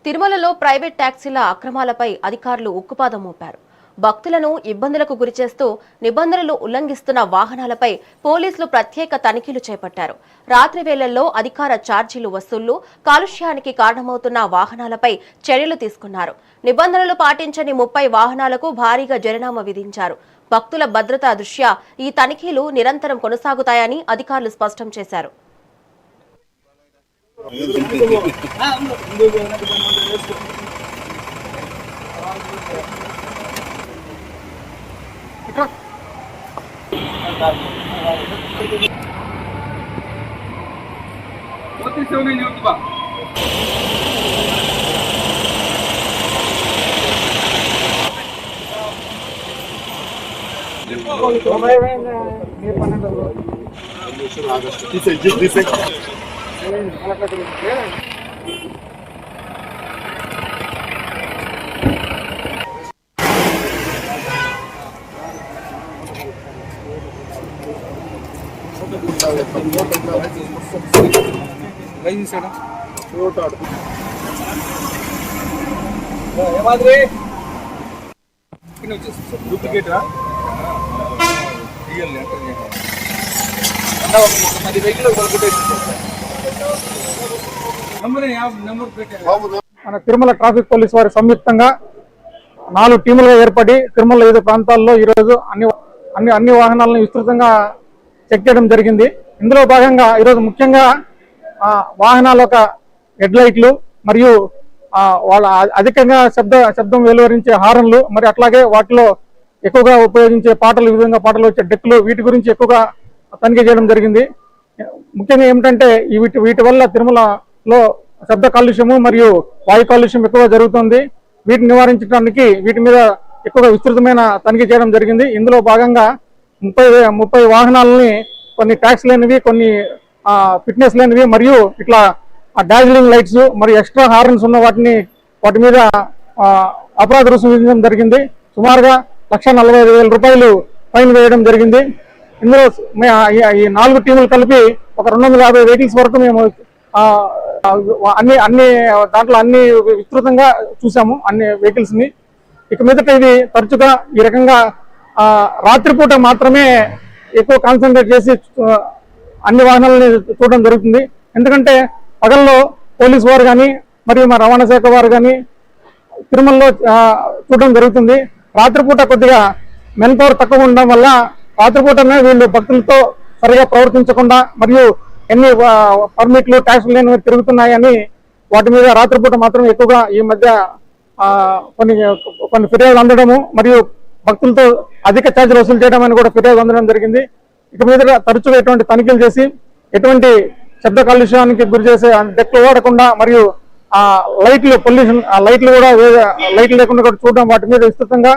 తిరుమలలో ప్రైవేట్ ట్యాక్సీల అక్రమాలపై అధికారులు ఉక్కుపాదం మోపారు. భక్తులను ఇబ్బందులకు గురిచేస్తూ నిబంధనలు ఉల్లంఘిస్తున్న వాహనాలపై పోలీసులు ప్రత్యేక తనిఖీలు చేపట్టారు. రాత్రి వేళల్లో అధికార ఛార్జీలు వసూళ్లు, కాలుష్యానికి కారణమవుతున్న వాహనాలపై చర్యలు తీసుకున్నారు. నిబంధనలు పాటించని 30 వాహనాలకు భారీగా జరిమానా విధించారు. భక్తుల భద్రతా దృష్ట్యా ఈ తనిఖీలు నిరంతరం కొనసాగుతాయని అధికారులు స్పష్టం చేశారు. డూప్లికేట్ మన తిరుమల ట్రాఫిక్ పోలీస్ వారి సంయుక్తంగా 4 టీములుగా ఏర్పడి తిరుమల వివిధ ప్రాంతాల్లో ఈరోజు అన్ని వాహనాలను విస్తృతంగా చెక్ చేయడం జరిగింది. ఇందులో భాగంగా ఈరోజు ముఖ్యంగా వాహనాల యొక్క హెడ్ లైట్లు మరియు వాళ్ళ అధికంగా శబ్దం వెలువరించే హారన్లు, మరి అట్లాగే వాటిలో ఎక్కువగా ఉపయోగించే పాటలు, విధంగా పాటలు వచ్చే డెక్కులు, వీటి గురించి ఎక్కువగా తనిఖీ చేయడం జరిగింది. ముఖ్యంగా ఏమిటంటే వీటి వల్ల తిరుమలలో శబ్ద కాలుష్యము మరియు వాయు కాలుష్యం ఎక్కువ జరుగుతుంది. వీటిని నివారించడానికి వీటి మీద ఎక్కువగా విస్తృతమైన తనిఖీ చేయడం జరిగింది. ఇందులో భాగంగా 30 వాహనాలని, కొన్ని ట్యాక్స్ లేనివి, కొన్ని ఫిట్నెస్ లేనివి, మరియు ఇట్లా డార్జిలింగ్ లైట్స్ మరియు ఎక్స్ట్రా హార్న్స్ ఉన్న వాటి మీద అపరాధ రుసుము విధించడం జరిగింది. సుమారుగా 1,40,000 రూపాయలు ఫైన్ వేయడం జరిగింది. ఇందులో ఈ 4 టీములు కలిపి ఒక 250 వెహికల్స్ వరకు మేము దాంట్లో అన్ని విస్తృతంగా చూసాము, అన్ని వెహికల్స్ ని. ఇక మీదట ఇది తరచుగా ఈ రకంగా రాత్రిపూట మాత్రమే ఎక్కువ కాన్సన్ట్రేట్ చేసి అన్ని వాహనాలని చూడడం జరుగుతుంది. ఎందుకంటే పగల్లో పోలీసు వారు కానీ మరియు మా రవాణా శాఖ వారు కానీ తిరుమలలో చూడడం జరుగుతుంది. రాత్రిపూట కొద్దిగా మెన్ పవర్ తక్కువ ఉండడం వల్ల రాత్రిపూటనే వీళ్ళు భక్తులతో సరిగా ప్రవర్తించకుండా మరియు ఎన్ని పర్మిట్లు, ట్యాక్సులు లేని తిరుగుతున్నాయని వాటి మీద రాత్రిపూట మాత్రం ఎక్కువగా ఈ మధ్య కొన్ని ఫిర్యాదులు అందడము మరియు భక్తులతో అధిక ఛార్జీలు వసూలు చేయడం అని కూడా ఫిర్యాదు అందడం జరిగింది. ఇక మీద తరచుగా ఎటువంటి తనిఖీలు చేసి ఎటువంటి శబ్ద కాలుష్యానికి గురి చేసే డెక్లు వాడకుండా మరియు లైట్లు, పొల్యూషన్ లైట్లు కూడా లైట్లు లేకుండా కూడా చూడడం, వాటి మీద విస్తృతంగా